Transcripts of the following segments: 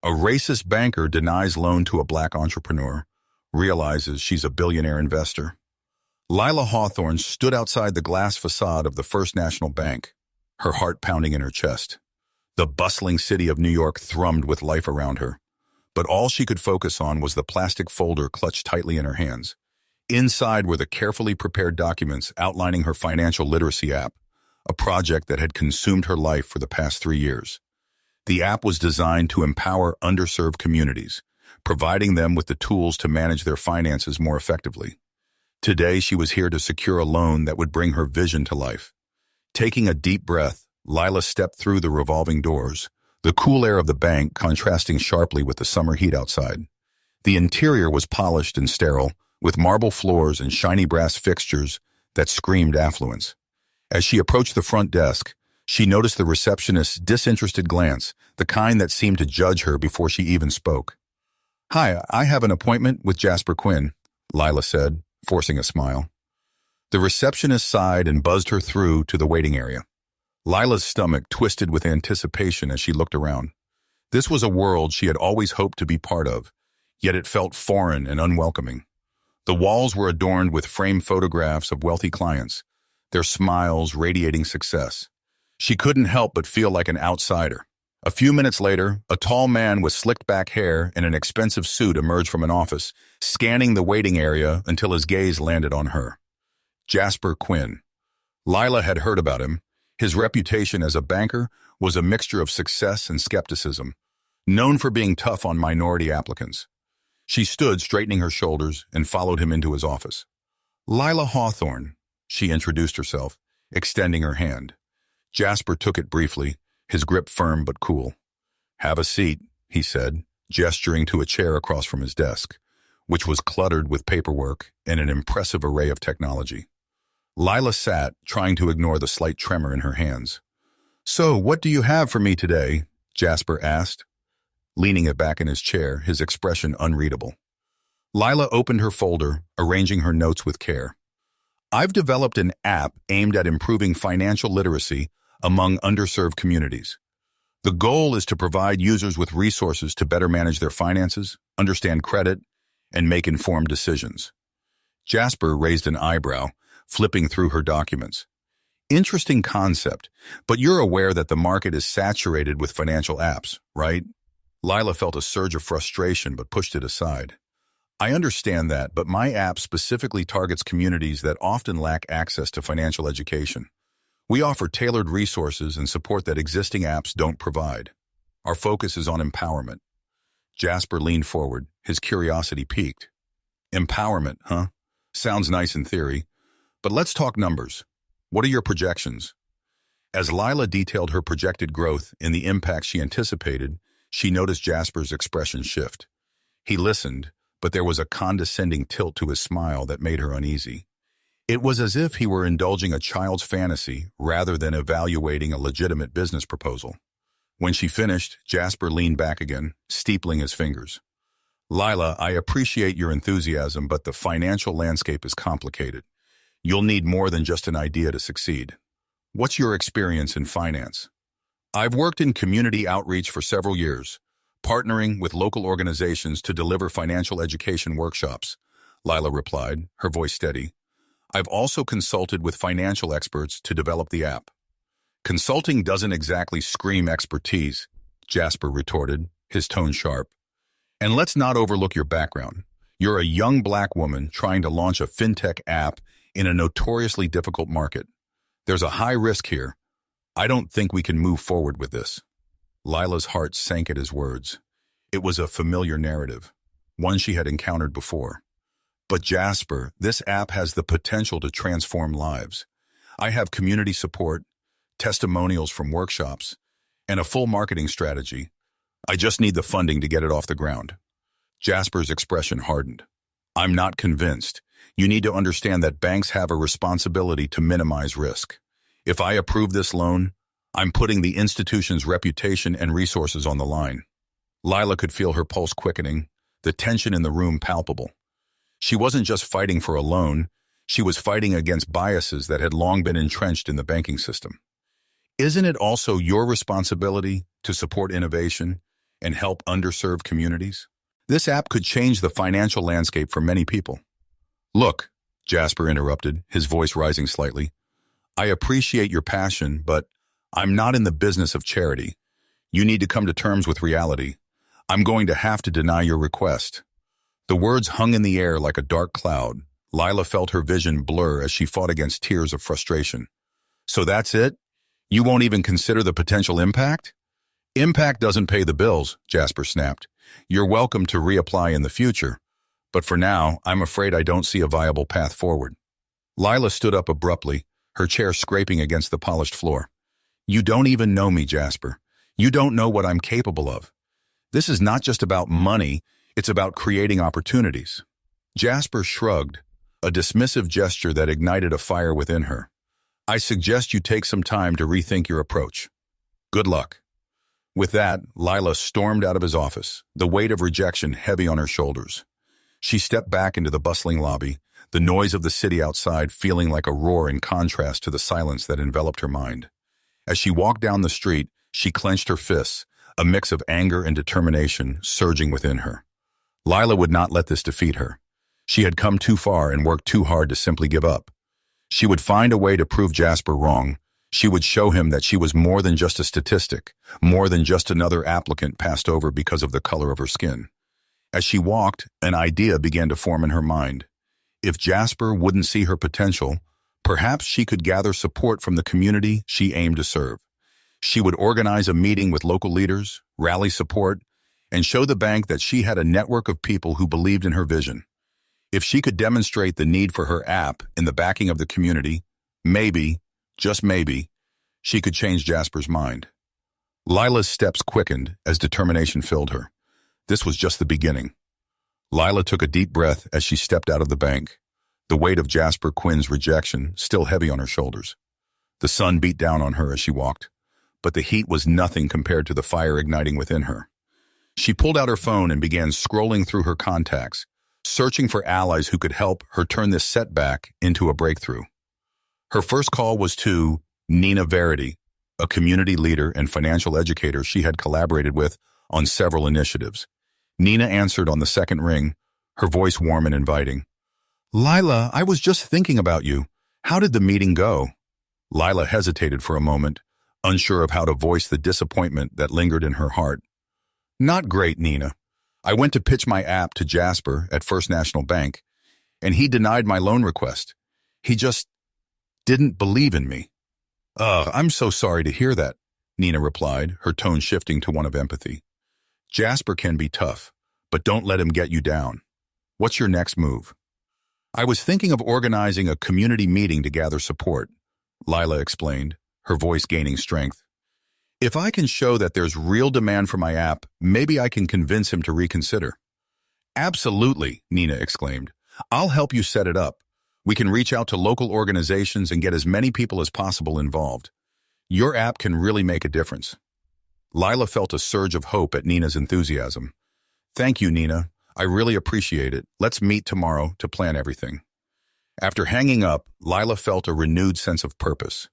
A racist banker denies loan to a black entrepreneur, realizes she's a billionaire investor. Lila Hawthorne stood outside the glass facade of the First National Bank, her heart pounding in her chest. The bustling city of New York thrummed with life around her, but all she could focus on was the plastic folder clutched tightly in her hands. Inside were the carefully prepared documents outlining her financial literacy app, a project that had consumed her life for the past 3 years. The app was designed to empower underserved communities, providing them with the tools to manage their finances more effectively. Today, she was here to secure a loan that would bring her vision to life. Taking a deep breath, Lila stepped through the revolving doors, the cool air of the bank contrasting sharply with the summer heat outside. The interior was polished and sterile, with marble floors and shiny brass fixtures that screamed affluence. As she approached the front desk, she noticed the receptionist's disinterested glance, the kind that seemed to judge her before she even spoke. "Hi, I have an appointment with Jasper Quinn," Lila said, forcing a smile. The receptionist sighed and buzzed her through to the waiting area. Lila's stomach twisted with anticipation as she looked around. This was a world she had always hoped to be part of, yet it felt foreign and unwelcoming. The walls were adorned with framed photographs of wealthy clients, their smiles radiating success. She couldn't help but feel like an outsider. A few minutes later, a tall man with slicked back hair and an expensive suit emerged from an office, scanning the waiting area until his gaze landed on her. Jasper Quinn. Lila had heard about him. His reputation as a banker was a mixture of success and skepticism, known for being tough on minority applicants. She stood straightening her shoulders and followed him into his office. "Lila Hawthorne," she introduced herself, extending her hand. Jasper took it briefly, his grip firm but cool. "Have a seat," he said, gesturing to a chair across from his desk, which was cluttered with paperwork and an impressive array of technology. Lila sat, trying to ignore the slight tremor in her hands. "So, what do you have for me today?" Jasper asked, leaning it back in his chair, his expression unreadable. Lila opened her folder, arranging her notes with care. "I've developed an app aimed at improving financial literacy among underserved communities. The goal is to provide users with resources to better manage their finances, understand credit, and make informed decisions." Jasper raised an eyebrow, flipping through her documents. "Interesting concept, but you're aware that the market is saturated with financial apps, right?" Lila felt a surge of frustration but pushed it aside. "I understand that, but my app specifically targets communities that often lack access to financial education. We offer tailored resources and support that existing apps don't provide. Our focus is on empowerment." Jasper leaned forward, his curiosity piqued. "Empowerment, huh? Sounds nice in theory, but let's talk numbers. What are your projections?" As Lila detailed her projected growth and the impact she anticipated, she noticed Jasper's expression shift. He listened, but there was a condescending tilt to his smile that made her uneasy. It was as if he were indulging a child's fantasy rather than evaluating a legitimate business proposal. When she finished, Jasper leaned back again, steepling his fingers. "Lila, I appreciate your enthusiasm, but the financial landscape is complicated. You'll need more than just an idea to succeed. What's your experience in finance?" "I've worked in community outreach for several years, partnering with local organizations to deliver financial education workshops," Lila replied, her voice steady. "I've also consulted with financial experts to develop the app." "Consulting doesn't exactly scream expertise," Jasper retorted, his tone sharp. "And let's not overlook your background. You're a young black woman trying to launch a fintech app in a notoriously difficult market. There's a high risk here. I don't think we can move forward with this." Lila's heart sank at his words. It was a familiar narrative, one she had encountered before. "But Jasper, this app has the potential to transform lives. I have community support, testimonials from workshops, and a full marketing strategy. I just need the funding to get it off the ground." Jasper's expression hardened. "I'm not convinced. You need to understand that banks have a responsibility to minimize risk. If I approve this loan, I'm putting the institution's reputation and resources on the line." Lila could feel her pulse quickening, the tension in the room palpable. She wasn't just fighting for a loan, she was fighting against biases that had long been entrenched in the banking system. "Isn't it also your responsibility to support innovation and help underserved communities? This app could change the financial landscape for many people. Look, Jasper interrupted, his voice rising slightly. I appreciate your passion, but I'm not in the business of charity. You need to come to terms with reality. I'm going to have to deny your request. The words hung in the air like a dark cloud. Lila felt her vision blur as she fought against tears of frustration. So that's it? You won't even consider the potential impact? Impact doesn't pay the bills, Jasper snapped. You're welcome to reapply in the future. But for now, I'm afraid I don't see a viable path forward. Lila stood up abruptly, her chair scraping against the polished floor. You don't even know me, Jasper. You don't know what I'm capable of. This is not just about money, it's about creating opportunities. Jasper shrugged, a dismissive gesture that ignited a fire within her. I suggest you take some time to rethink your approach. Good luck. With that, Lila stormed out of his office, the weight of rejection heavy on her shoulders. She stepped back into the bustling lobby, the noise of the city outside feeling like a roar in contrast to the silence that enveloped her mind. As she walked down the street, she clenched her fists, a mix of anger and determination surging within her. Lila would not let this defeat her. She had come too far and worked too hard to simply give up. She would find a way to prove Jasper wrong. She would show him that she was more than just a statistic, more than just another applicant passed over because of the color of her skin. As she walked, an idea began to form in her mind. If Jasper wouldn't see her potential, perhaps she could gather support from the community she aimed to serve. She would organize a meeting with local leaders, rally support, and show the bank that she had a network of people who believed in her vision. If she could demonstrate the need for her app in the backing of the community, maybe, just maybe, she could change Jasper's mind. Lila's steps quickened as determination filled her. This was just the beginning. Lila took a deep breath as she stepped out of the bank, the weight of Jasper Quinn's rejection still heavy on her shoulders. The sun beat down on her as she walked, but the heat was nothing compared to the fire igniting within her. She pulled out her phone and began scrolling through her contacts, searching for allies who could help her turn this setback into a breakthrough. Her first call was to Nina Verity, a community leader and financial educator she had collaborated with on several initiatives. Nina answered on the second ring, her voice warm and inviting. Lila, I was just thinking about you. How did the meeting go? Lila hesitated for a moment, unsure of how to voice the disappointment that lingered in her heart. Not great, Nina. I went to pitch my app to Jasper at First National Bank, and he denied my loan request. He just didn't believe in me. I'm so sorry to hear that, Nina replied, her tone shifting to one of empathy. Jasper can be tough, but don't let him get you down. What's your next move? I was thinking of organizing a community meeting to gather support, Lila explained, her voice gaining strength. If I can show that there's real demand for my app, maybe I can convince him to reconsider. Absolutely, Nina exclaimed. I'll help you set it up. We can reach out to local organizations and get as many people as possible involved. Your app can really make a difference. Lila felt a surge of hope at Nina's enthusiasm. Thank you, Nina. I really appreciate it. Let's meet tomorrow to plan everything. After hanging up, Lila felt a renewed sense of purpose.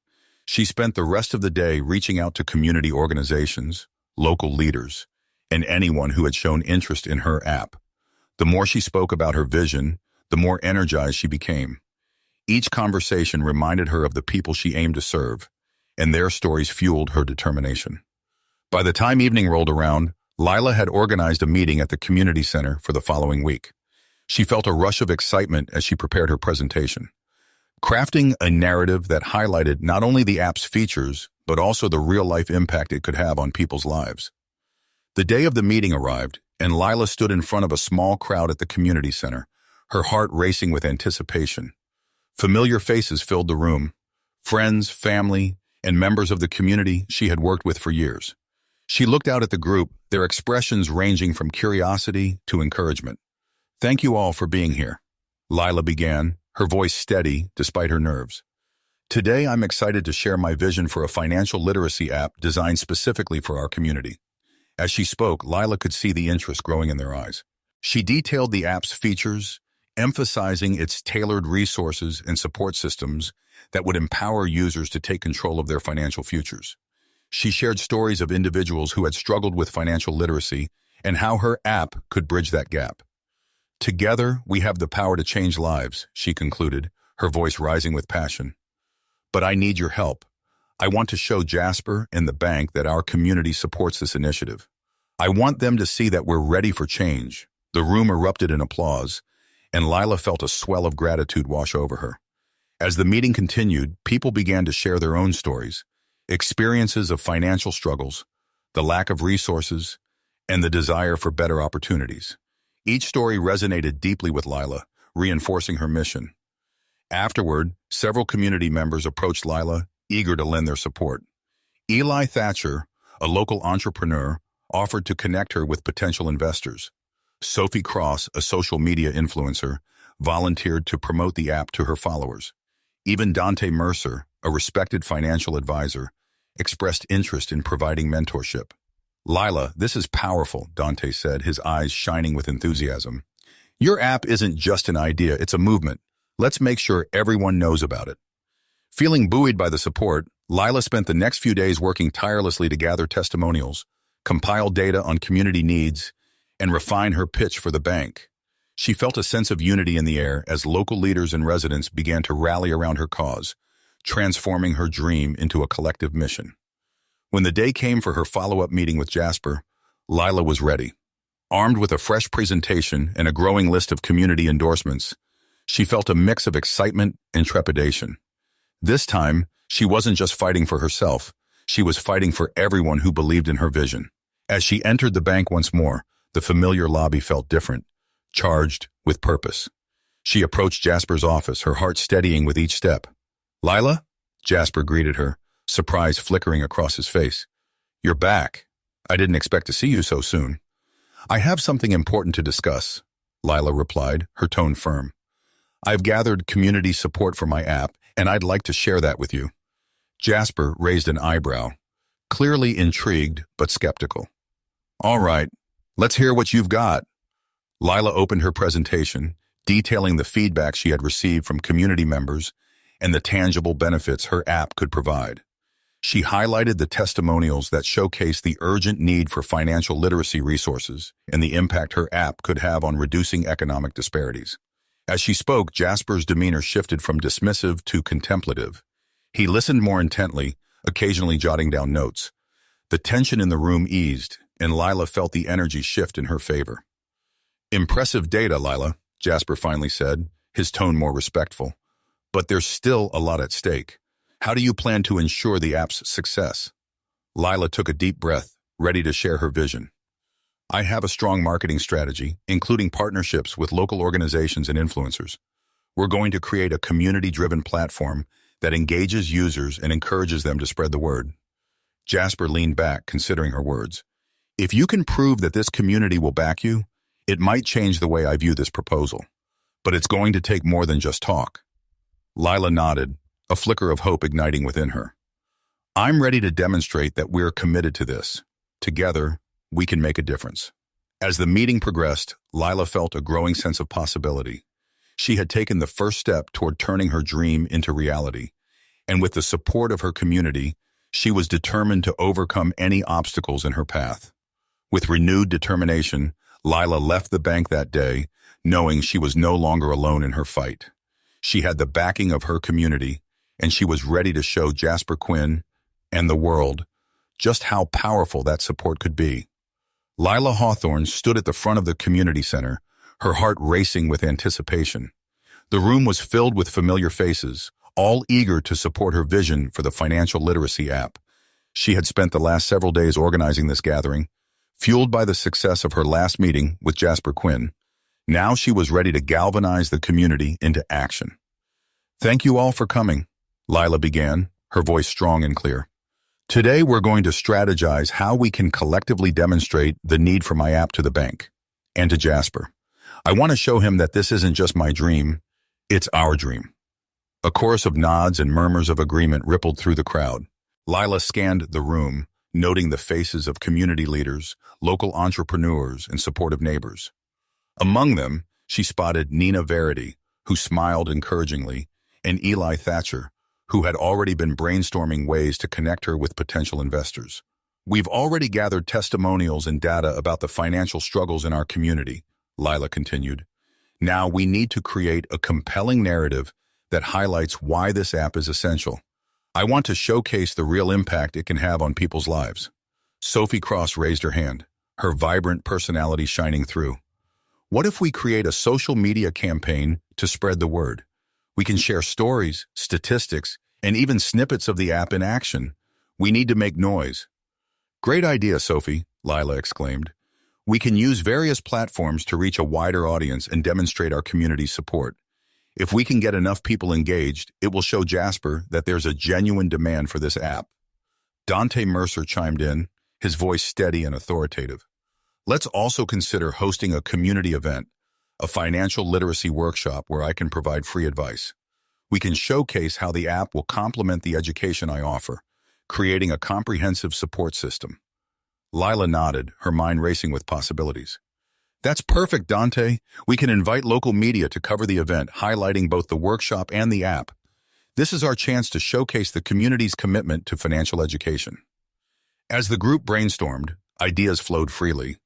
She spent the rest of the day reaching out to community organizations, local leaders, and anyone who had shown interest in her app. The more she spoke about her vision, the more energized she became. Each conversation reminded her of the people she aimed to serve, and their stories fueled her determination. By the time evening rolled around, Lila had organized a meeting at the community center for the following week. She felt a rush of excitement as she prepared her presentation. Crafting a narrative that highlighted not only the app's features, but also the real-life impact it could have on people's lives. The day of the meeting arrived, and Lila stood in front of a small crowd at the community center, her heart racing with anticipation. Familiar faces filled the room, friends, family, and members of the community she had worked with for years. She looked out at the group, their expressions ranging from curiosity to encouragement. Thank you all for being here, Lila began, her voice steady despite her nerves. Today, I'm excited to share my vision for a financial literacy app designed specifically for our community. As she spoke, Lila could see the interest growing in their eyes. She detailed the app's features, emphasizing its tailored resources and support systems that would empower users to take control of their financial futures. She shared stories of individuals who had struggled with financial literacy and how her app could bridge that gap. Together, we have the power to change lives, she concluded, her voice rising with passion. But I need your help. I want to show Jasper and the bank that our community supports this initiative. I want them to see that we're ready for change. The room erupted in applause, and Lila felt a swell of gratitude wash over her. As the meeting continued, people began to share their own stories, experiences of financial struggles, the lack of resources, and the desire for better opportunities. Each story resonated deeply with Lila, reinforcing her mission. Afterward, several community members approached Lila, eager to lend their support. Eli Thatcher, a local entrepreneur, offered to connect her with potential investors. Sophie Cross, a social media influencer, volunteered to promote the app to her followers. Even Dante Mercer, a respected financial advisor, expressed interest in providing mentorship. Lila, this is powerful, Dante said, his eyes shining with enthusiasm. Your app isn't just an idea, it's a movement. Let's make sure everyone knows about it. Feeling buoyed by the support, Lila spent the next few days working tirelessly to gather testimonials, compile data on community needs, and refine her pitch for the bank. She felt a sense of unity in the air as local leaders and residents began to rally around her cause, transforming her dream into a collective mission. When the day came for her follow-up meeting with Jasper, Lila was ready. Armed with a fresh presentation and a growing list of community endorsements, she felt a mix of excitement and trepidation. This time, she wasn't just fighting for herself, she was fighting for everyone who believed in her vision. As she entered the bank once more, the familiar lobby felt different, charged with purpose. She approached Jasper's office, her heart steadying with each step. Lila? Jasper greeted her, surprise flickering across his face. You're back. I didn't expect to see you so soon. I have something important to discuss, Lila replied, her tone firm. I've gathered community support for my app, and I'd like to share that with you. Jasper raised an eyebrow, clearly intrigued but skeptical. All right, let's hear what you've got. Lila opened her presentation, detailing the feedback she had received from community members and the tangible benefits her app could provide. She highlighted the testimonials that showcased the urgent need for financial literacy resources and the impact her app could have on reducing economic disparities. As she spoke, Jasper's demeanor shifted from dismissive to contemplative. He listened more intently, occasionally jotting down notes. The tension in the room eased, and Lila felt the energy shift in her favor. Impressive data, Lila, Jasper finally said, his tone more respectful. But there's still a lot at stake. How do you plan to ensure the app's success? Lila took a deep breath, ready to share her vision. I have a strong marketing strategy, including partnerships with local organizations and influencers. We're going to create a community-driven platform that engages users and encourages them to spread the word. Jasper leaned back, considering her words. If you can prove that this community will back you, it might change the way I view this proposal. But it's going to take more than just talk. Lila nodded, a flicker of hope igniting within her. I'm ready to demonstrate that we're committed to this. Together, we can make a difference. As the meeting progressed, Lila felt a growing sense of possibility. She had taken the first step toward turning her dream into reality, and with the support of her community, she was determined to overcome any obstacles in her path. With renewed determination, Lila left the bank that day, knowing she was no longer alone in her fight. She had the backing of her community, and she was ready to show Jasper Quinn and the world just how powerful that support could be. Lila Hawthorne stood at the front of the community center, her heart racing with anticipation. The room was filled with familiar faces, all eager to support her vision for the financial literacy app. She had spent the last several days organizing this gathering, fueled by the success of her last meeting with Jasper Quinn. Now she was ready to galvanize the community into action. Thank you all for coming, Lila began, her voice strong and clear. Today we're going to strategize how we can collectively demonstrate the need for my app to the bank and to Jasper. I want to show him that this isn't just my dream, it's our dream. A chorus of nods and murmurs of agreement rippled through the crowd. Lila scanned the room, noting the faces of community leaders, local entrepreneurs, and supportive neighbors. Among them, she spotted Nina Verity, who smiled encouragingly, and Eli Thatcher, who had already been brainstorming ways to connect her with potential investors. We've already gathered testimonials and data about the financial struggles in our community, Lila continued. Now we need to create a compelling narrative that highlights why this app is essential. I want to showcase the real impact it can have on people's lives. Sophie Cross raised her hand, her vibrant personality shining through. What if we create a social media campaign to spread the word? We can share stories, statistics, and even snippets of the app in action. We need to make noise. Great idea, Sophie, Lila exclaimed. We can use various platforms to reach a wider audience and demonstrate our community's support. If we can get enough people engaged, it will show Jasper that there's a genuine demand for this app. Dante Mercer chimed in, his voice steady and authoritative. Let's also consider hosting a community event, a financial literacy workshop where I can provide free advice. We can showcase how the app will complement the education I offer, creating a comprehensive support system. Lila nodded, her mind racing with possibilities. That's perfect, Dante. We can invite local media to cover the event, highlighting both the workshop and the app. This is our chance to showcase the community's commitment to financial education. As the group brainstormed, ideas flowed freely.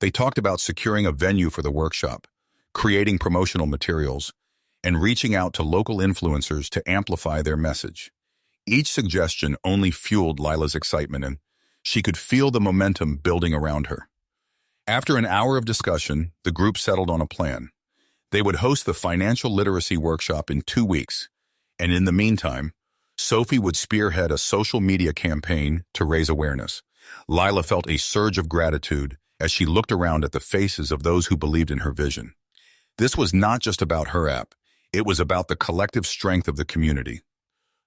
They talked about securing a venue for the workshop, creating promotional materials, and reaching out to local influencers to amplify their message. Each suggestion only fueled Lila's excitement, and she could feel the momentum building around her. After an hour of discussion, the group settled on a plan. They would host the financial literacy workshop in 2 weeks, and in the meantime, Sophie would spearhead a social media campaign to raise awareness. Lila felt a surge of gratitude as she looked around at the faces of those who believed in her vision. This was not just about her app, it was about the collective strength of the community.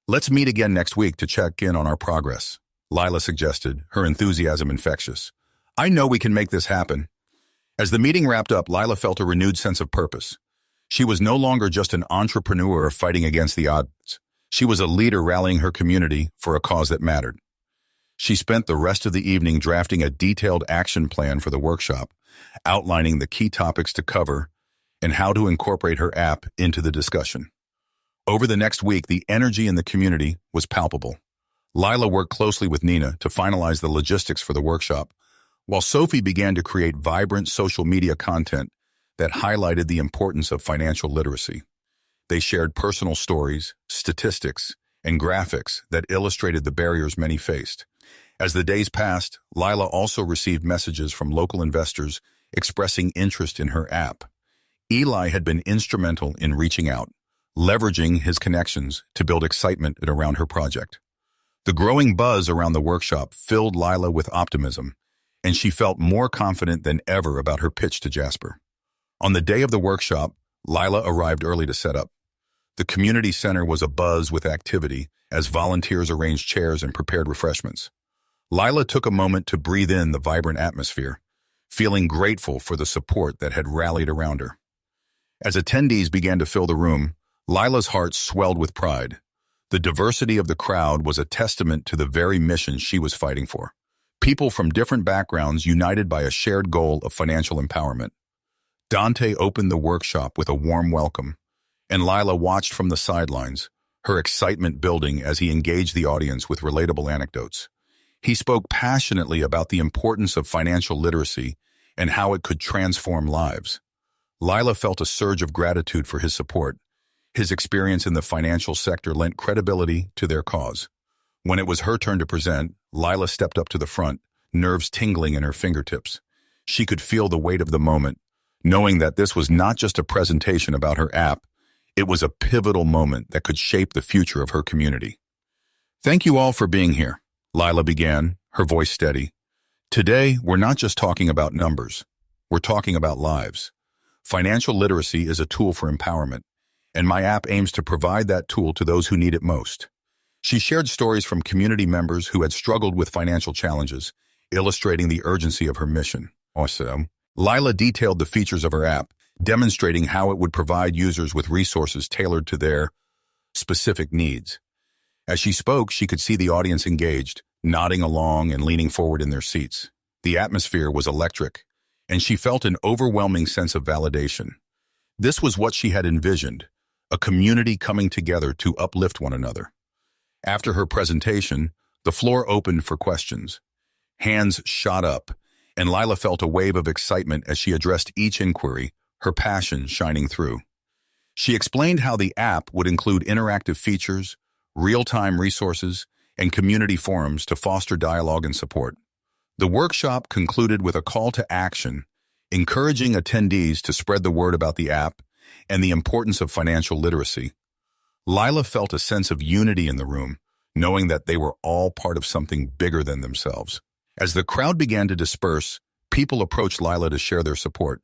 Let's meet again next week to check in on our progress, Lila suggested, her enthusiasm infectious. I know we can make this happen. As the meeting wrapped up, Lila felt a renewed sense of purpose. She was no longer just an entrepreneur fighting against the odds. She was a leader rallying her community for a cause that mattered. She spent the rest of the evening drafting a detailed action plan for the workshop, outlining the key topics to cover and how to incorporate her app into the discussion. Over the next week, the energy in the community was palpable. Lila worked closely with Nina to finalize the logistics for the workshop, while Sophie began to create vibrant social media content that highlighted the importance of financial literacy. They shared personal stories, statistics, and graphics that illustrated the barriers many faced. As the days passed, Lila also received messages from local investors expressing interest in her app. Eli had been instrumental in reaching out, leveraging his connections to build excitement around her project. The growing buzz around the workshop filled Lila with optimism, and she felt more confident than ever about her pitch to Jasper. On the day of the workshop, Lila arrived early to set up. The community center was abuzz with activity as volunteers arranged chairs and prepared refreshments. Lila took a moment to breathe in the vibrant atmosphere, feeling grateful for the support that had rallied around her. As attendees began to fill the room, Lila's heart swelled with pride. The diversity of the crowd was a testament to the very mission she was fighting for. People from different backgrounds united by a shared goal of financial empowerment. Dante opened the workshop with a warm welcome, and Lila watched from the sidelines, her excitement building as he engaged the audience with relatable anecdotes. He spoke passionately about the importance of financial literacy and how it could transform lives. Lila felt a surge of gratitude for his support. His experience in the financial sector lent credibility to their cause. When it was her turn to present, Lila stepped up to the front, nerves tingling in her fingertips. She could feel the weight of the moment, knowing that this was not just a presentation about her app, it was a pivotal moment that could shape the future of her community. Thank you all for being here, Lila began, her voice steady. Today, we're not just talking about numbers. We're talking about lives. Financial literacy is a tool for empowerment, and my app aims to provide that tool to those who need it most. She shared stories from community members who had struggled with financial challenges, illustrating the urgency of her mission. Also, Lila detailed the features of her app, demonstrating how it would provide users with resources tailored to their specific needs. As she spoke, she could see the audience engaged, nodding along and leaning forward in their seats. The atmosphere was electric, and she felt an overwhelming sense of validation. This was what she had envisioned, a community coming together to uplift one another. After her presentation, the floor opened for questions. Hands shot up, and Lila felt a wave of excitement as she addressed each inquiry, her passion shining through. She explained how the app would include interactive features, real-time resources, and community forums to foster dialogue and support. The workshop concluded with a call to action, encouraging attendees to spread the word about the app and the importance of financial literacy. Lila felt a sense of unity in the room, knowing that they were all part of something bigger than themselves. As the crowd began to disperse, people approached Lila to share their support.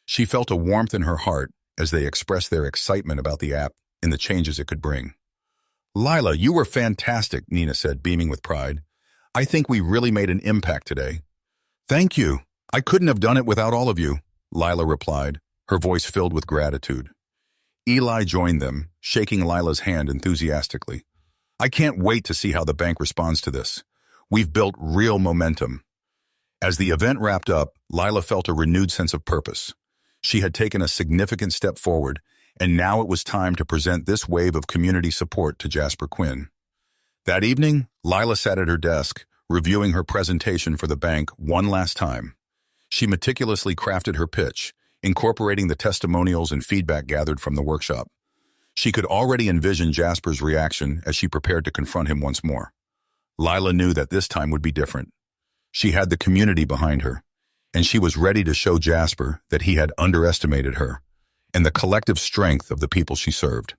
She felt a warmth in her heart as they expressed their excitement about the app and the changes it could bring. "Lila, you were fantastic," Nina said, beaming with pride. "I think we really made an impact today." "Thank you. I couldn't have done it without all of you," Lila replied, her voice filled with gratitude. Eli joined them, shaking Lila's hand enthusiastically. "I can't wait to see how the bank responds to this. We've built real momentum." As the event wrapped up, Lila felt a renewed sense of purpose. She had taken a significant step forward, and now it was time to present this wave of community support to Jasper Quinn. That evening, Lila sat at her desk, reviewing her presentation for the bank one last time. She meticulously crafted her pitch, incorporating the testimonials and feedback gathered from the workshop. She could already envision Jasper's reaction as she prepared to confront him once more. Lila knew that this time would be different. She had the community behind her, and she was ready to show Jasper that he had underestimated her and the collective strength of the people she served.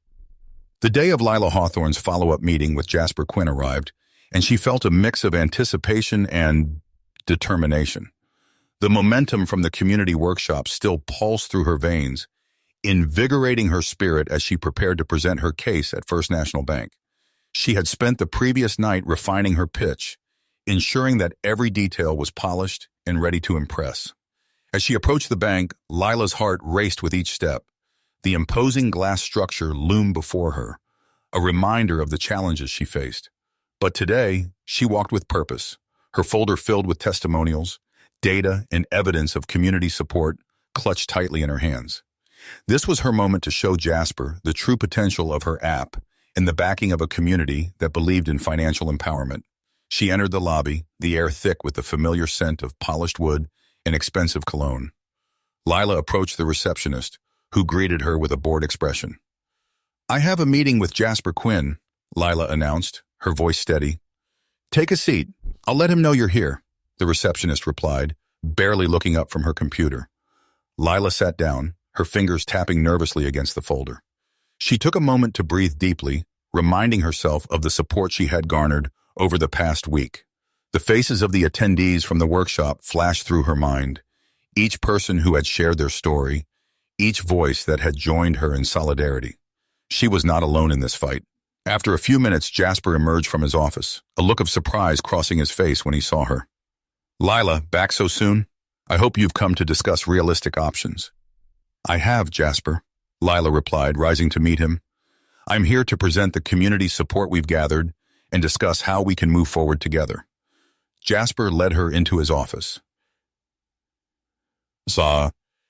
The day of Lila Hawthorne's follow-up meeting with Jasper Quinn arrived, and she felt a mix of anticipation and determination. The momentum from the community workshop still pulsed through her veins, invigorating her spirit as she prepared to present her case at First National Bank. She had spent the previous night refining her pitch, ensuring that every detail was polished and ready to impress. As she approached the bank, Lila's heart raced with each step. The imposing glass structure loomed before her, a reminder of the challenges she faced. But today, she walked with purpose, her folder filled with testimonials, data, and evidence of community support clutched tightly in her hands. This was her moment to show Jasper the true potential of her app and the backing of a community that believed in financial empowerment. She entered the lobby, the air thick with the familiar scent of polished wood and expensive cologne. Lila approached the receptionist, who greeted her with a bored expression. "I have a meeting with Jasper Quinn," Lila announced, her voice steady. "Take a seat. I'll let him know you're here," the receptionist replied, barely looking up from her computer. Lila sat down, her fingers tapping nervously against the folder. She took a moment to breathe deeply, reminding herself of the support she had garnered over the past week. The faces of the attendees from the workshop flashed through her mind, each person who had shared their story, each voice that had joined her in solidarity. She was not alone in this fight. After a few minutes, Jasper emerged from his office, a look of surprise crossing his face when he saw her. "Lila, back so soon? I hope you've come to discuss realistic options." "I have, Jasper," Lila replied, rising to meet him. "I'm here to present the community support we've gathered and discuss how we can move forward together." Jasper led her into his office.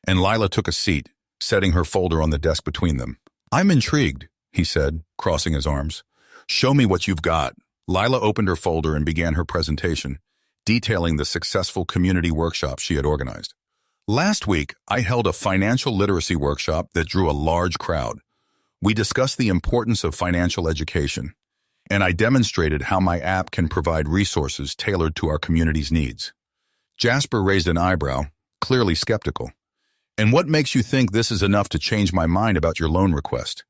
And Lila took a seat, setting her folder on the desk between them. "I'm intrigued," he said, crossing his arms. "Show me what you've got." Lila opened her folder and began her presentation, detailing the successful community workshop she had organized. "Last week, I held a financial literacy workshop that drew a large crowd. We discussed the importance of financial education, and I demonstrated how my app can provide resources tailored to our community's needs." Jasper raised an eyebrow, clearly skeptical. "And what makes you think this is enough to change my mind about your loan request?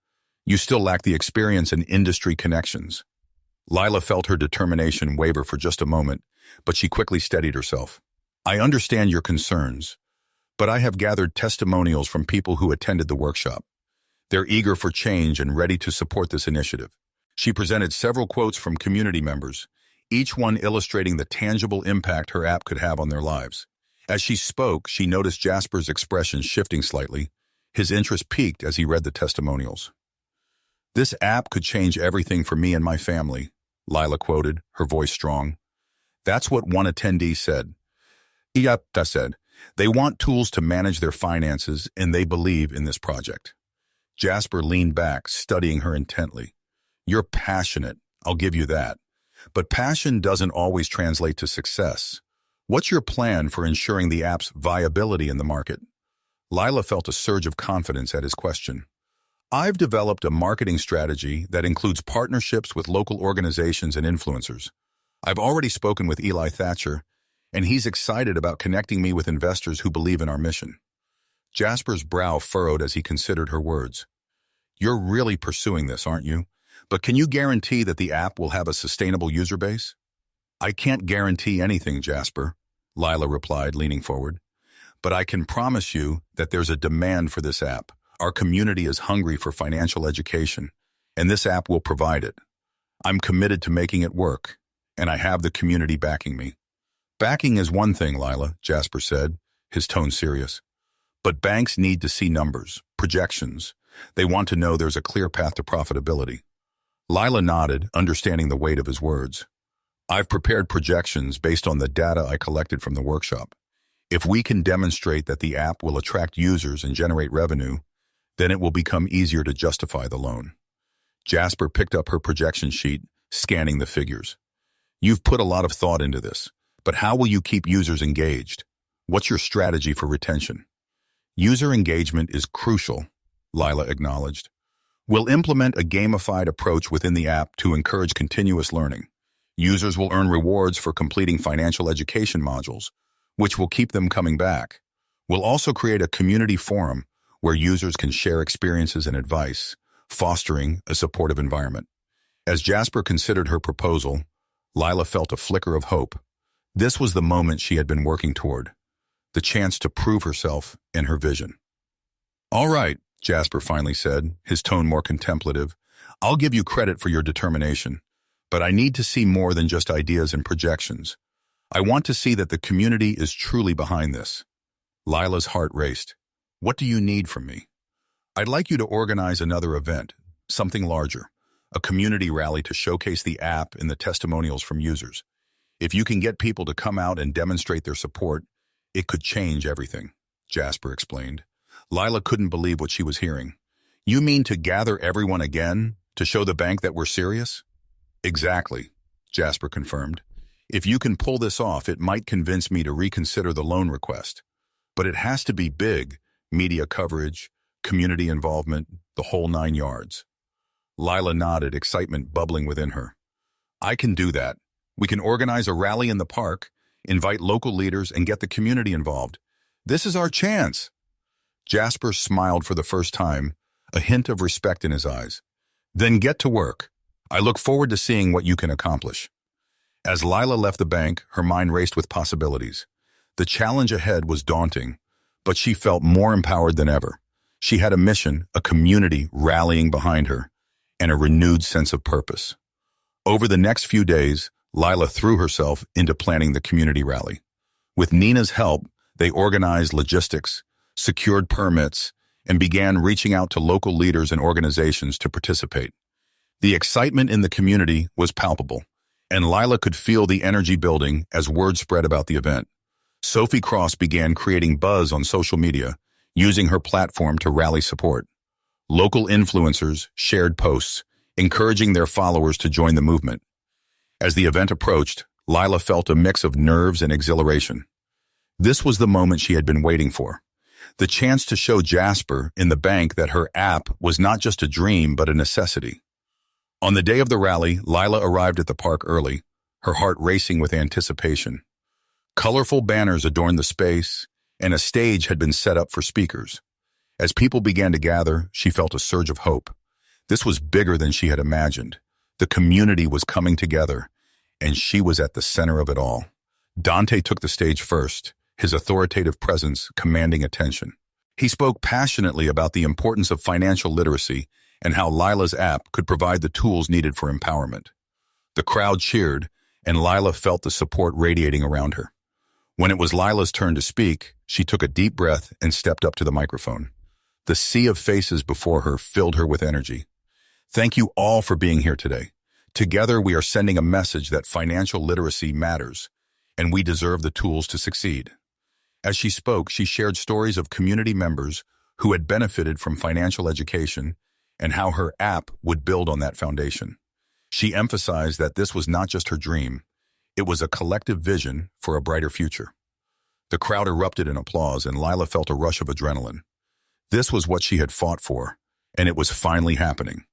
You still lack the experience and industry connections." Lila felt her determination waver for just a moment, but she quickly steadied herself. "I understand your concerns, but I have gathered testimonials from people who attended the workshop. They're eager for change and ready to support this initiative." She presented several quotes from community members, each one illustrating the tangible impact her app could have on their lives. As she spoke, she noticed Jasper's expression shifting slightly. His interest peaked as he read the testimonials. "This app could change everything for me and my family," Lila quoted, her voice strong. "That's what one attendee said." "Yep," I said. "They want tools to manage their finances, and they believe in this project." Jasper leaned back, studying her intently. "You're passionate. I'll give you that. But passion doesn't always translate to success. What's your plan for ensuring the app's viability in the market? Lila felt a surge of confidence at his question. I've developed a marketing strategy that includes partnerships with local organizations and influencers. I've already spoken with Eli Thatcher, and he's excited about connecting me with investors who believe in our mission. Jasper's brow furrowed as he considered her words. You're really pursuing this, aren't you? But can you guarantee that the app will have a sustainable user base? I can't guarantee anything, Jasper, Lila replied, leaning forward. But I can promise you that there's a demand for this app. Our community is hungry for financial education, and this app will provide it. I'm committed to making it work, and I have the community backing me. Backing is one thing, Lila, Jasper said, his tone serious. But banks need to see numbers, projections. They want to know there's a clear path to profitability. Lila nodded, understanding the weight of his words. I've prepared projections based on the data I collected from the workshop. If we can demonstrate that the app will attract users and generate revenue, then it will become easier to justify the loan. Jasper picked up her projection sheet, scanning the figures. You've put a lot of thought into this, but how will you keep users engaged? What's your strategy for retention? User engagement is crucial, Lila acknowledged. We'll implement a gamified approach within the app to encourage continuous learning. Users will earn rewards for completing financial education modules, which will keep them coming back. We'll also create a community forum where users can share experiences and advice, fostering a supportive environment. As Jasper considered her proposal, Lila felt a flicker of hope. This was the moment she had been working toward, the chance to prove herself and her vision. All right, Jasper finally said, his tone more contemplative. I'll give you credit for your determination, but I need to see more than just ideas and projections. I want to see that the community is truly behind this. Lila's heart raced. What do you need from me? I'd like you to organize another event, something larger, a community rally to showcase the app and the testimonials from users. If you can get people to come out and demonstrate their support, it could change everything, Jasper explained. Lila couldn't believe what she was hearing. You mean to gather everyone again, to show the bank that we're serious? Exactly, Jasper confirmed. If you can pull this off, it might convince me to reconsider the loan request. But it has to be big. Media coverage, community involvement, the whole 9 yards. Lila nodded, excitement bubbling within her. I can do that. We can organize a rally in the park, invite local leaders, and get the community involved. This is our chance. Jasper smiled for the first time, a hint of respect in his eyes. Then get to work. I look forward to seeing what you can accomplish. As Lila left the bank, her mind raced with possibilities. The challenge ahead was daunting, but she felt more empowered than ever. She had a mission, a community rallying behind her, and a renewed sense of purpose. Over the next few days, Lila threw herself into planning the community rally. With Nina's help, they organized logistics, secured permits, and began reaching out to local leaders and organizations to participate. The excitement in the community was palpable, and Lila could feel the energy building as word spread about the event. Sophie Cross began creating buzz on social media, using her platform to rally support. Local influencers shared posts, encouraging their followers to join the movement. As the event approached, Lila felt a mix of nerves and exhilaration. This was the moment she had been waiting for. The chance to show Jasper in the bank that her app was not just a dream but a necessity. On the day of the rally, Lila arrived at the park early, her heart racing with anticipation. Colorful banners adorned the space, and a stage had been set up for speakers. As people began to gather, she felt a surge of hope. This was bigger than she had imagined. The community was coming together, and she was at the center of it all. Dante took the stage first, his authoritative presence commanding attention. He spoke passionately about the importance of financial literacy and how Lila's app could provide the tools needed for empowerment. The crowd cheered, and Lila felt the support radiating around her. When it was Lila's turn to speak, she took a deep breath and stepped up to the microphone. The sea of faces before her filled her with energy. Thank you all for being here today. Together, we are sending a message that financial literacy matters, and we deserve the tools to succeed. As she spoke, she shared stories of community members who had benefited from financial education and how her app would build on that foundation. She emphasized that this was not just her dream, it was a collective vision for a brighter future. The crowd erupted in applause, and Lila felt a rush of adrenaline. This was what she had fought for, and it was finally happening.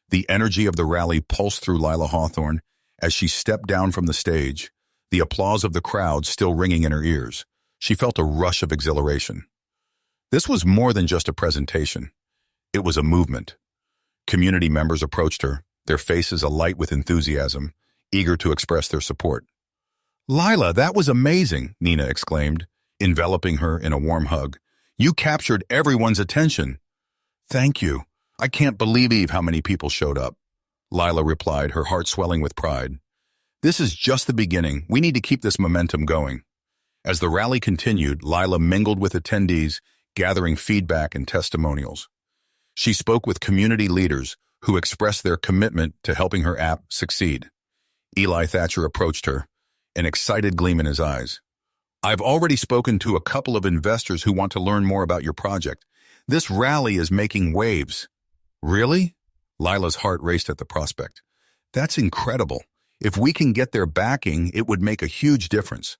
The energy of the rally pulsed through Lila Hawthorne as she stepped down from the stage, the applause of the crowd still ringing in her ears. She felt a rush of exhilaration. This was more than just a presentation. It was a movement. Community members approached her, their faces alight with enthusiasm, eager to express their support. "Lila, that was amazing," Nina exclaimed, enveloping her in a warm hug. "You captured everyone's attention." "Thank you. I can't believe how many people showed up," Lila replied, her heart swelling with pride. "This is just the beginning. We need to keep this momentum going." As the rally continued, Lila mingled with attendees, gathering feedback and testimonials. She spoke with community leaders who expressed their commitment to helping her app succeed. Eli Thatcher approached her, an excited gleam in his eyes. "I've already spoken to a couple of investors who want to learn more about your project. This rally is making waves." "Really?" Lila's heart raced at the prospect. "That's incredible. If we can get their backing, it would make a huge difference."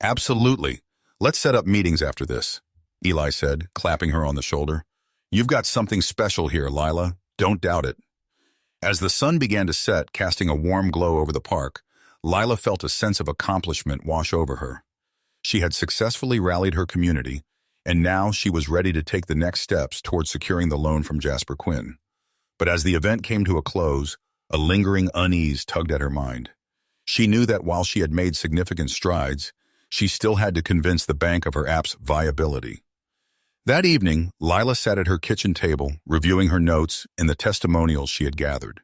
"Absolutely. Let's set up meetings after this," Eli said, clapping her on the shoulder. "You've got something special here, Lila. Don't doubt it." As the sun began to set, casting a warm glow over the park, Lila felt a sense of accomplishment wash over her. She had successfully rallied her community, and now she was ready to take the next steps towards securing the loan from Jasper Quinn. But as the event came to a close, a lingering unease tugged at her mind. She knew that while she had made significant strides, she still had to convince the bank of her app's viability. That evening, Lila sat at her kitchen table, reviewing her notes and the testimonials she had gathered.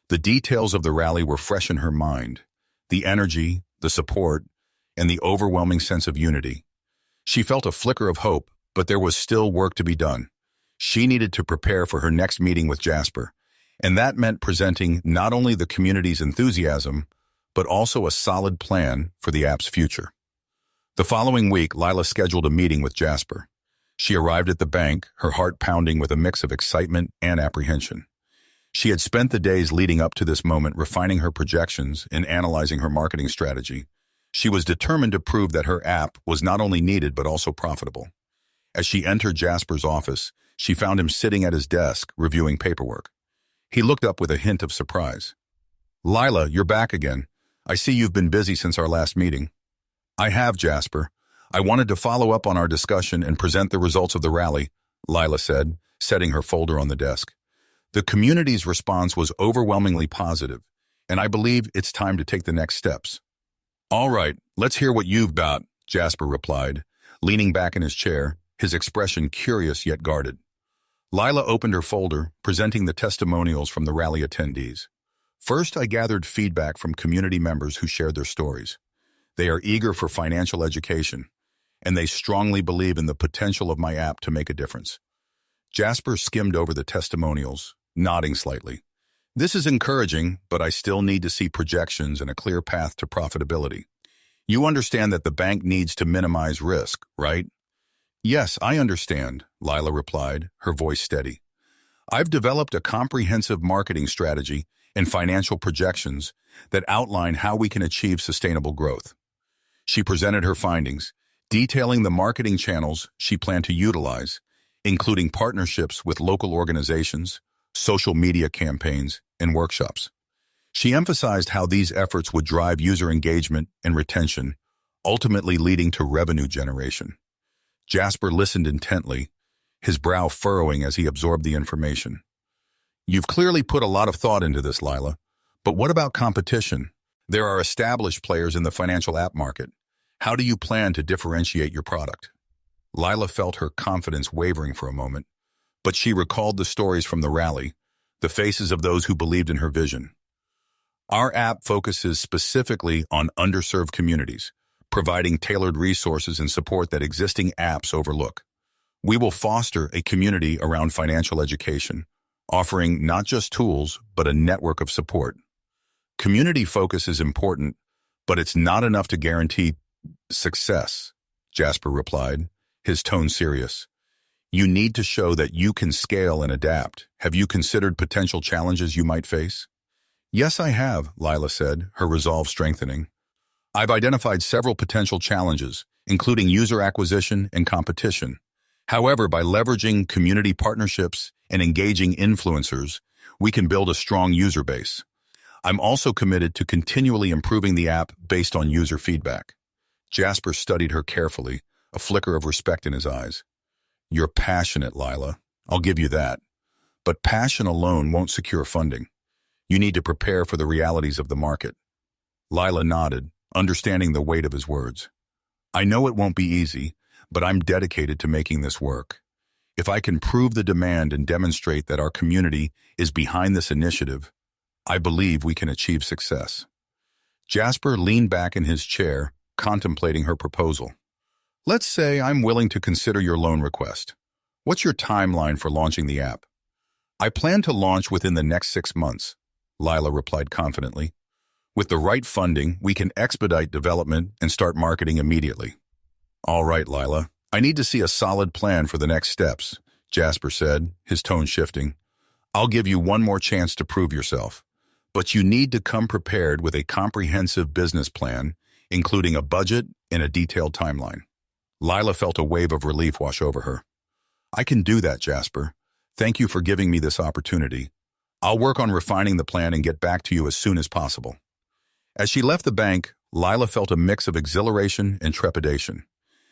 The details of the rally were fresh in her mind: the energy, the support, and the overwhelming sense of unity. She felt a flicker of hope, but there was still work to be done. She needed to prepare for her next meeting with Jasper, and that meant presenting not only the community's enthusiasm, but also a solid plan for the app's future. The following week, Lila scheduled a meeting with Jasper. She arrived at the bank, her heart pounding with a mix of excitement and apprehension. She had spent the days leading up to this moment refining her projections and analyzing her marketing strategy. She was determined to prove that her app was not only needed but also profitable. As she entered Jasper's office, she found him sitting at his desk, reviewing paperwork. He looked up with a hint of surprise. "Lila, you're back again. I see you've been busy since our last meeting." "I have, Jasper. I wanted to follow up on our discussion and present the results of the rally," Lila said, setting her folder on the desk. "The community's response was overwhelmingly positive, and I believe it's time to take the next steps." "All right, let's hear what you've got," Jasper replied, leaning back in his chair, his expression curious yet guarded. Lila opened her folder, presenting the testimonials from the rally attendees. "First, I gathered feedback from community members who shared their stories. They are eager for financial education, and they strongly believe in the potential of my app to make a difference." Jasper skimmed over the testimonials, nodding slightly. "This is encouraging, but I still need to see projections and a clear path to profitability. You understand that the bank needs to minimize risk, right?" "Yes, I understand," Lila replied, her voice steady. "I've developed a comprehensive marketing strategy and financial projections that outline how we can achieve sustainable growth." She presented her findings, detailing the marketing channels she planned to utilize, including partnerships with local organizations, social media campaigns, and workshops. She emphasized how these efforts would drive user engagement and retention, ultimately leading to revenue generation. Jasper listened intently, his brow furrowing as he absorbed the information. "You've clearly put a lot of thought into this, Lila. But what about competition? There are established players in the financial app market. How do you plan to differentiate your product?" Lila felt her confidence wavering for a moment, but she recalled the stories from the rally, the faces of those who believed in her vision. "Our app focuses specifically on underserved communities, providing tailored resources and support that existing apps overlook. We will foster a community around financial education, offering not just tools, but a network of support. Community focus is important, but it's not enough to guarantee success," Jasper replied, his tone serious. "You need to show that you can scale and adapt. Have you considered potential challenges you might face?" Yes, I have, Lila said, her resolve strengthening. I've identified several potential challenges, including user acquisition and competition. However, by leveraging community partnerships and engaging influencers, we can build a strong user base. I'm also committed to continually improving the app based on user feedback. Jasper studied her carefully, a flicker of respect in his eyes. You're passionate, Lila. I'll give you that. But passion alone won't secure funding. You need to prepare for the realities of the market. Lila nodded, understanding the weight of his words. I know it won't be easy, but I'm dedicated to making this work. If I can prove the demand and demonstrate that our community is behind this initiative, I believe we can achieve success. Jasper leaned back in his chair, contemplating her proposal. Let's say I'm willing to consider your loan request. What's your timeline for launching the app? I plan to launch within the next 6 months, Lila replied confidently. With the right funding, we can expedite development and start marketing immediately. All right, Lila. I need to see a solid plan for the next steps, Jasper said, his tone shifting. I'll give you one more chance to prove yourself, but you need to come prepared with a comprehensive business plan, including a budget and a detailed timeline. Lila felt a wave of relief wash over her. I can do that, Jasper. Thank you for giving me this opportunity. I'll work on refining the plan and get back to you as soon as possible. As she left the bank, Lila felt a mix of exhilaration and trepidation.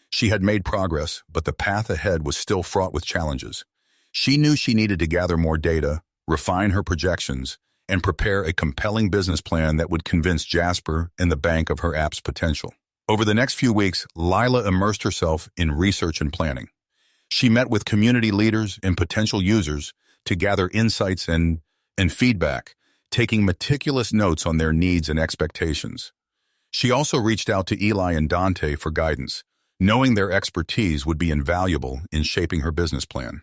She had made progress, but the path ahead was still fraught with challenges. She knew she needed to gather more data, refine her projections, and prepare a compelling business plan that would convince Jasper and the bank of her app's potential. Over the next few weeks, Lila immersed herself in research and planning. She met with community leaders and potential users to gather insights and feedback, taking meticulous notes on their needs and expectations. She also reached out to Eli and Dante for guidance, knowing their expertise would be invaluable in shaping her business plan.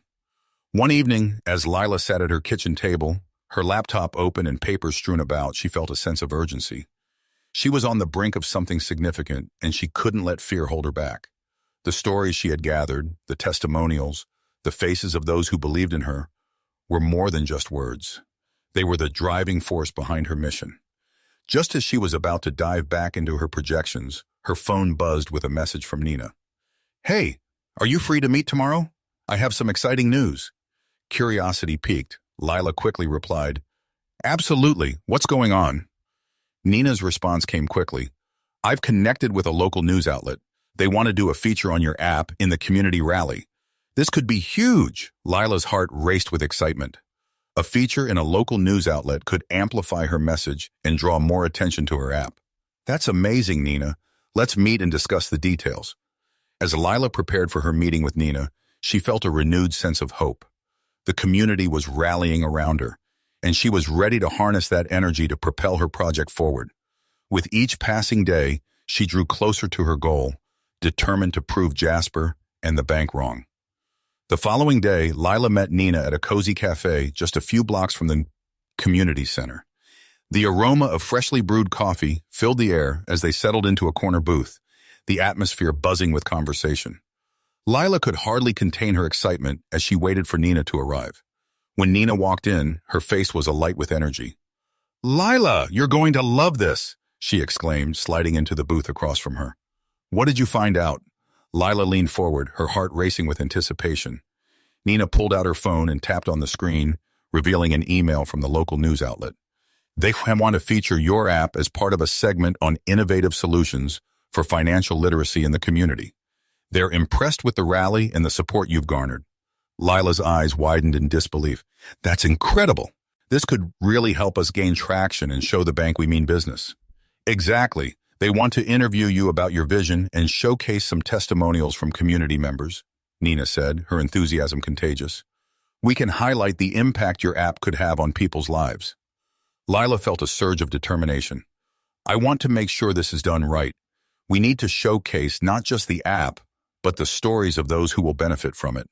One evening, as Lila sat at her kitchen table, her laptop open and papers strewn about, she felt a sense of urgency. She was on the brink of something significant, and she couldn't let fear hold her back. The stories she had gathered, the testimonials, the faces of those who believed in her, were more than just words. They were the driving force behind her mission. Just as she was about to dive back into her projections, her phone buzzed with a message from Nina. Hey, are you free to meet tomorrow? I have some exciting news. Curiosity piqued. Lila quickly replied, Absolutely. What's going on? Nina's response came quickly. I've connected with a local news outlet. They want to do a feature on your app in the community rally. This could be huge. Lila's heart raced with excitement. A feature in a local news outlet could amplify her message and draw more attention to her app. That's amazing, Nina. Let's meet and discuss the details. As Lila prepared for her meeting with Nina, she felt a renewed sense of hope. The community was rallying around her, and she was ready to harness that energy to propel her project forward. With each passing day, she drew closer to her goal, determined to prove Jasper and the bank wrong. The following day, Lila met Nina at a cozy cafe just a few blocks from the community center. The aroma of freshly brewed coffee filled the air as they settled into a corner booth, the atmosphere buzzing with conversation. Lila could hardly contain her excitement as she waited for Nina to arrive. When Nina walked in, her face was alight with energy. Lila, you're going to love this, she exclaimed, sliding into the booth across from her. What did you find out? Lila leaned forward, her heart racing with anticipation. Nina pulled out her phone and tapped on the screen, revealing an email from the local news outlet. They want to feature your app as part of a segment on innovative solutions for financial literacy in the community. They're impressed with the rally and the support you've garnered. Lila's eyes widened in disbelief. That's incredible. This could really help us gain traction and show the bank we mean business. Exactly. They want to interview you about your vision and showcase some testimonials from community members, Nina said, her enthusiasm contagious. We can highlight the impact your app could have on people's lives. Lila felt a surge of determination. I want to make sure this is done right. We need to showcase not just the app, but the stories of those who will benefit from it.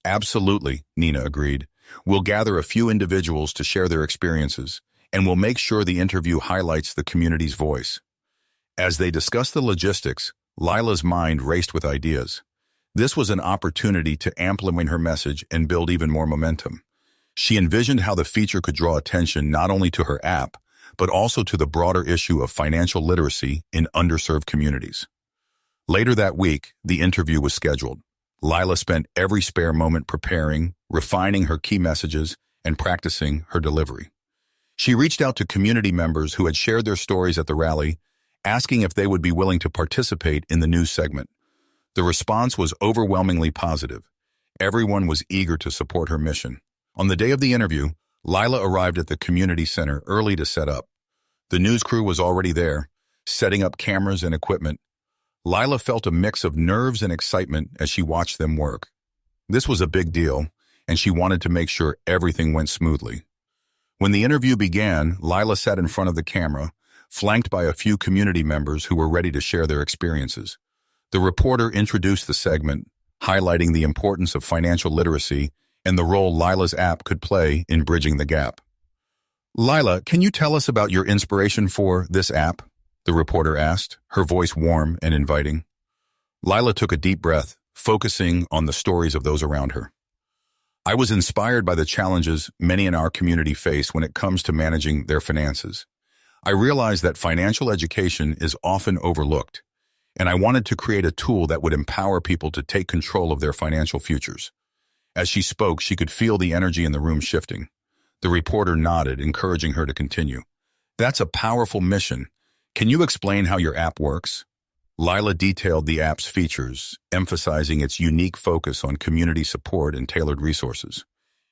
Absolutely, Nina agreed. We'll gather a few individuals to share their experiences, and we'll make sure the interview highlights the community's voice. As they discussed the logistics, Lila's mind raced with ideas. This was an opportunity to amplify her message and build even more momentum. She envisioned how the feature could draw attention not only to her app, but also to the broader issue of financial literacy in underserved communities. Later that week, the interview was scheduled. Lila spent every spare moment preparing, refining her key messages, and practicing her delivery. She reached out to community members who had shared their stories at the rally, asking if they would be willing to participate in the news segment. The response was overwhelmingly positive. Everyone was eager to support her mission. On the day of the interview, Lila arrived at the community center early to set up. The news crew was already there, setting up cameras and equipment. Lila felt a mix of nerves and excitement as she watched them work. This was a big deal, and she wanted to make sure everything went smoothly. When the interview began, Lila sat in front of the camera, flanked by a few community members who were ready to share their experiences. The reporter introduced the segment, highlighting the importance of financial literacy and the role Lila's app could play in bridging the gap. "Lila, can you tell us about your inspiration for this app?" the reporter asked, her voice warm and inviting. Lila took a deep breath, focusing on the stories of those around her. "I was inspired by the challenges many in our community face when it comes to managing their finances. I realized that financial education is often overlooked, and I wanted to create a tool that would empower people to take control of their financial futures." As she spoke, she could feel the energy in the room shifting. The reporter nodded, encouraging her to continue. "That's a powerful mission. Can you explain how your app works?" Lila detailed the app's features, emphasizing its unique focus on community support and tailored resources.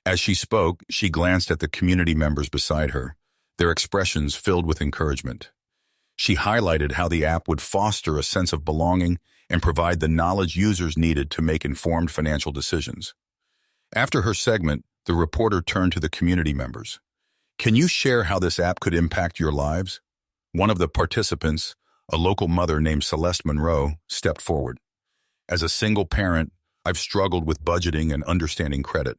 As she spoke, she glanced at the community members beside her, their expressions filled with encouragement. She highlighted how the app would foster a sense of belonging and provide the knowledge users needed to make informed financial decisions. After her segment, the reporter turned to the community members. "Can you share how this app could impact your lives?" One of the participants, a local mother named Celeste Monroe, stepped forward. "As a single parent, I've struggled with budgeting and understanding credit.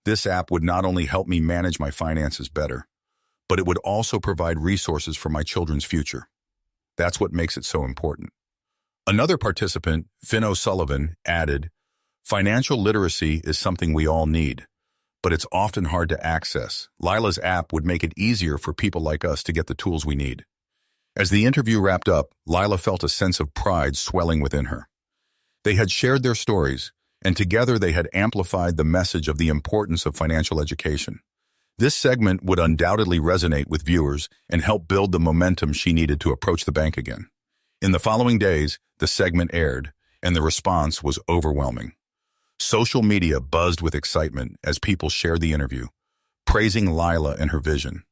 This app would not only help me manage my finances better, but it would also provide resources for my children's future. That's what makes it so important." Another participant, Finn O'Sullivan, added, "Financial literacy is something we all need, but it's often hard to access. Lila's app would make it easier for people like us to get the tools we need." As the interview wrapped up, Lila felt a sense of pride swelling within her. They had shared their stories, and together they had amplified the message of the importance of financial education. This segment would undoubtedly resonate with viewers and help build the momentum she needed to approach the bank again. In the following days, the segment aired, and the response was overwhelming. Social media buzzed with excitement as people shared the interview, praising Lila and her vision.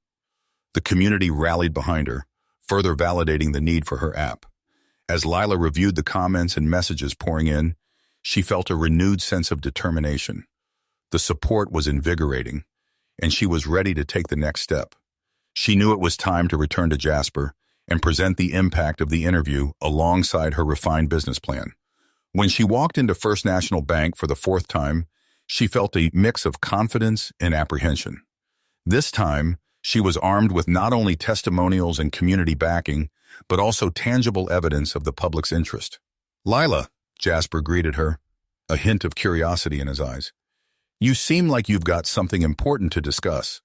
The community rallied behind her, further validating the need for her app. As Lila reviewed the comments and messages pouring in, she felt a renewed sense of determination. The support was invigorating, and she was ready to take the next step. She knew it was time to return to Jasper and present the impact of the interview alongside her refined business plan. When she walked into First National Bank for the fourth time, she felt a mix of confidence and apprehension. This time, she was armed with not only testimonials and community backing, but also tangible evidence of the public's interest. "Lila," Jasper greeted her, a hint of curiosity in his eyes. "You seem like you've got something important to discuss."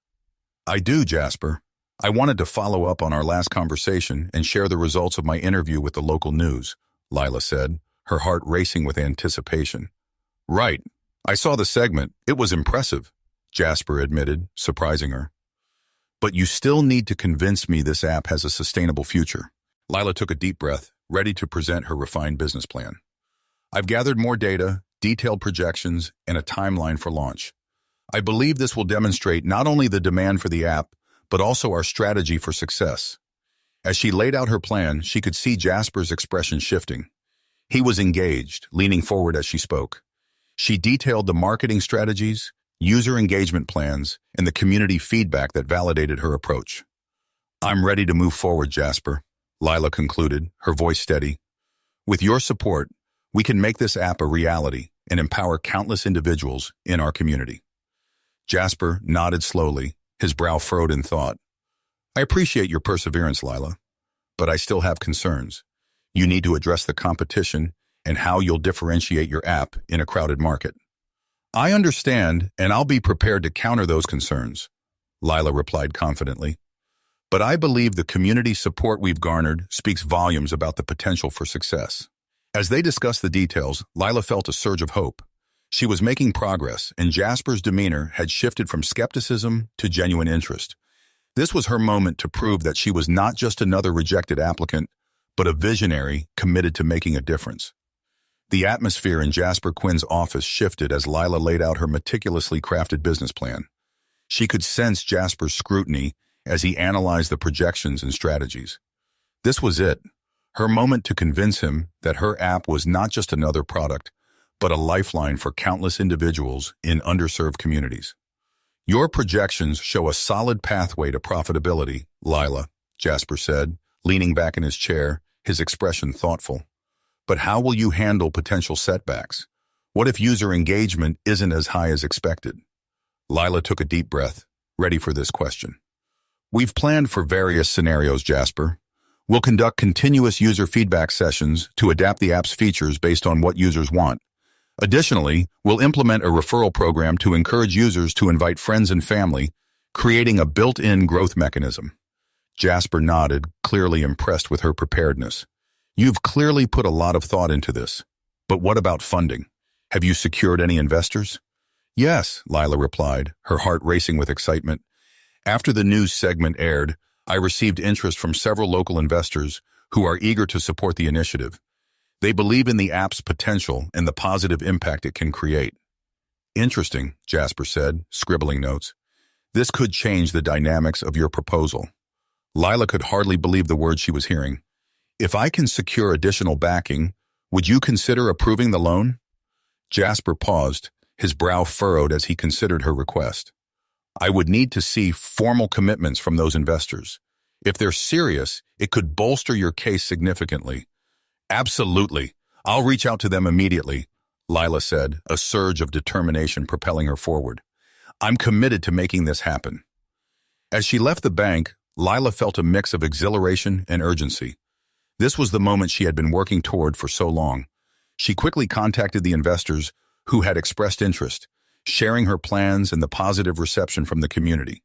"I do, Jasper. I wanted to follow up on our last conversation and share the results of my interview with the local news," Lila said, her heart racing with anticipation. "Right. I saw the segment. It was impressive," Jasper admitted, surprising her. "But you still need to convince me this app has a sustainable future." Lila took a deep breath, ready to present her refined business plan. "I've gathered more data, detailed projections, and a timeline for launch. I believe this will demonstrate not only the demand for the app, but also our strategy for success." As she laid out her plan, she could see Jasper's expression shifting. He was engaged, leaning forward as she spoke. She detailed the marketing strategies, user engagement plans, and the community feedback that validated her approach. "I'm ready to move forward, Jasper," Lila concluded, her voice steady. "With your support, we can make this app a reality and empower countless individuals in our community." Jasper nodded slowly, his brow furrowed in thought. "I appreciate your perseverance, Lila, but I still have concerns. You need to address the competition and how you'll differentiate your app in a crowded market." "I understand, and I'll be prepared to counter those concerns," Lila replied confidently. but I believe the community support we've garnered speaks volumes about the potential for success. As they discussed the details, Lila felt a surge of hope. She was making progress, and Jasper's demeanor had shifted from skepticism to genuine interest. This was her moment to prove that she was not just another rejected applicant, but a visionary committed to making a difference. The atmosphere in Jasper Quinn's office shifted as Lila laid out her meticulously crafted business plan. She could sense Jasper's scrutiny as he analyzed the projections and strategies. This was it, her moment to convince him that her app was not just another product, but a lifeline for countless individuals in underserved communities. Your projections show a solid pathway to profitability, Lila, Jasper said, leaning back in his chair, his expression thoughtful. But how will you handle potential setbacks? What if user engagement isn't as high as expected? Lila took a deep breath, ready for this question. We've planned for various scenarios, Jasper. We'll conduct continuous user feedback sessions to adapt the app's features based on what users want. Additionally, we'll implement a referral program to encourage users to invite friends and family, creating a built-in growth mechanism. Jasper nodded, clearly impressed with her preparedness. You've clearly put a lot of thought into this. But what about funding? Have you secured any investors? Yes, Lila replied, her heart racing with excitement. After the news segment aired, I received interest from several local investors who are eager to support the initiative. They believe in the app's potential and the positive impact it can create. Interesting, Jasper said, scribbling notes. This could change the dynamics of your proposal. Lila could hardly believe the words she was hearing. If I can secure additional backing, would you consider approving the loan? Jasper paused, his brow furrowed as he considered her request. I would need to see formal commitments from those investors. If they're serious, it could bolster your case significantly. Absolutely. I'll reach out to them immediately, Lila said, a surge of determination propelling her forward. I'm committed to making this happen. As she left the bank, Lila felt a mix of exhilaration and urgency. This was the moment she had been working toward for so long. She quickly contacted the investors who had expressed interest, sharing her plans and the positive reception from the community.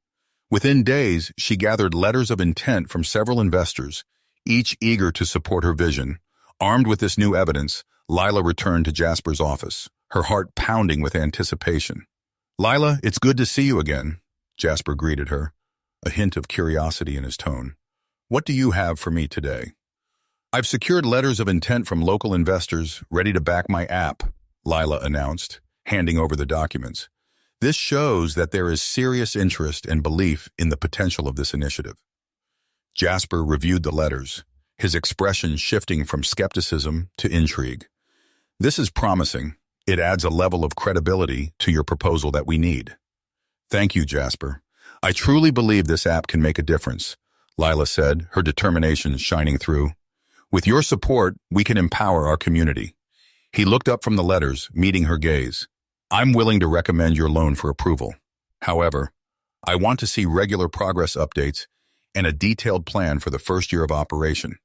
Within days, she gathered letters of intent from several investors, each eager to support her vision. Armed with this new evidence, Lila returned to Jasper's office, her heart pounding with anticipation. Lila, it's good to see you again, Jasper greeted her, a hint of curiosity in his tone. What do you have for me today? I've secured letters of intent from local investors ready to back my app, Lila announced, handing over the documents. This shows that there is serious interest and belief in the potential of this initiative. Jasper reviewed the letters, his expression shifting from skepticism to intrigue. This is promising. It adds a level of credibility to your proposal that we need. Thank you, Jasper. I truly believe this app can make a difference, Lila said, her determination shining through. With your support, we can empower our community. He looked up from the letters, meeting her gaze. I'm willing to recommend your loan for approval. However, I want to see regular progress updates and a detailed plan for the first year of operation.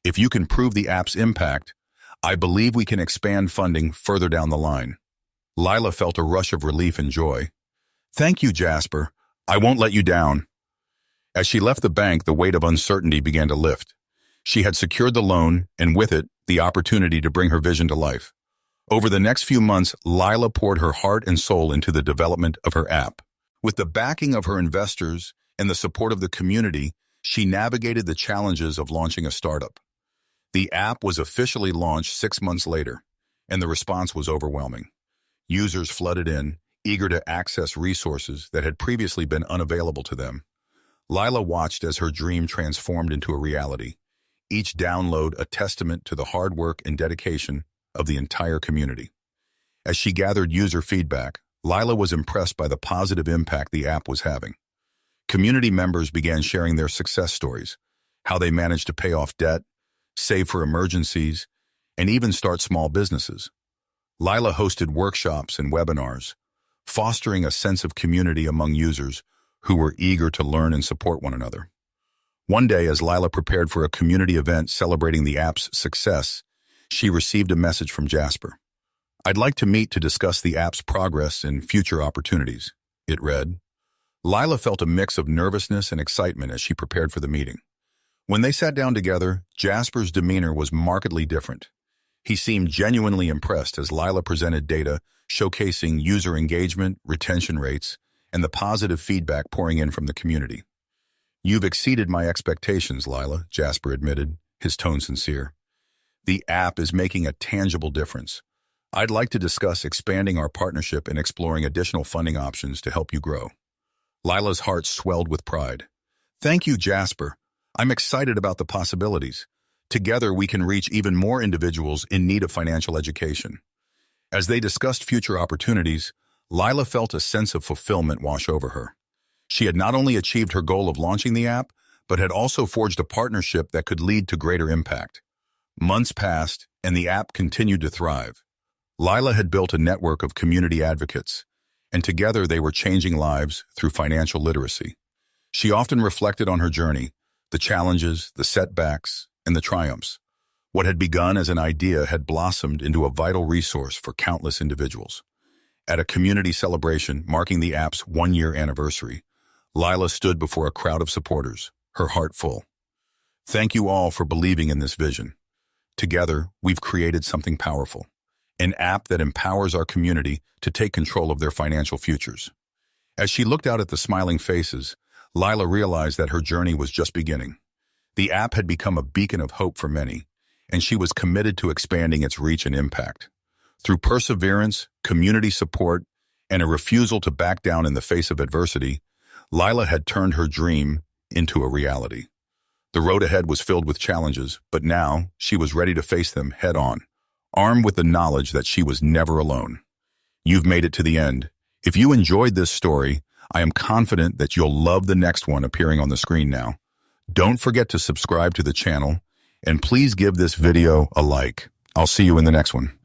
If you can prove the app's impact, I believe we can expand funding further down the line. Lila felt a rush of relief and joy. Thank you, Jasper. I won't let you down. As she left the bank, the weight of uncertainty began to lift. She had secured the loan, and with it, the opportunity to bring her vision to life. Over the next few months, Lila poured her heart and soul into the development of her app. With the backing of her investors and the support of the community, she navigated the challenges of launching a startup. The app was officially launched 6 months later, and the response was overwhelming. Users flooded in, eager to access resources that had previously been unavailable to them. Lila watched as her dream transformed into a reality, each download a testament to the hard work and dedication of the entire community. As she gathered user feedback, Lila was impressed by the positive impact the app was having. Community members began sharing their success stories, how they managed to pay off debt, save for emergencies, and even start small businesses. Lila hosted workshops and webinars, fostering a sense of community among users who were eager to learn and support one another. One day, as Lila prepared for a community event celebrating the app's success, she received a message from Jasper. I'd like to meet to discuss the app's progress and future opportunities, it read. Lila felt a mix of nervousness and excitement as she prepared for the meeting. When they sat down together, Jasper's demeanor was markedly different. He seemed genuinely impressed as Lila presented data showcasing user engagement, retention rates, and the positive feedback pouring in from the community. "You've exceeded my expectations, Lila," Jasper admitted, his tone sincere. "The app is making a tangible difference. I'd like to discuss expanding our partnership and exploring additional funding options to help you grow." Lila's heart swelled with pride. "Thank you, Jasper. I'm excited about the possibilities. Together, we can reach even more individuals in need of financial education." As they discussed future opportunities, Lila felt a sense of fulfillment wash over her. She had not only achieved her goal of launching the app, but had also forged a partnership that could lead to greater impact. Months passed, and the app continued to thrive. Lila had built a network of community advocates, and together they were changing lives through financial literacy. She often reflected on her journey, the challenges, the setbacks, and the triumphs. What had begun as an idea had blossomed into a vital resource for countless individuals. At a community celebration marking the app's one-year anniversary, Lila stood before a crowd of supporters, her heart full. "Thank you all for believing in this vision. Together, we've created something powerful, an app that empowers our community to take control of their financial futures." As she looked out at the smiling faces, Lila realized that her journey was just beginning. The app had become a beacon of hope for many, and she was committed to expanding its reach and impact. Through perseverance, community support, and a refusal to back down in the face of adversity, Lila had turned her dream into a reality. The road ahead was filled with challenges, but now she was ready to face them head-on, armed with the knowledge that she was never alone. You've made it to the end. If you enjoyed this story, I am confident that you'll love the next one appearing on the screen now. Don't forget to subscribe to the channel, and please give this video a like. I'll see you in the next one.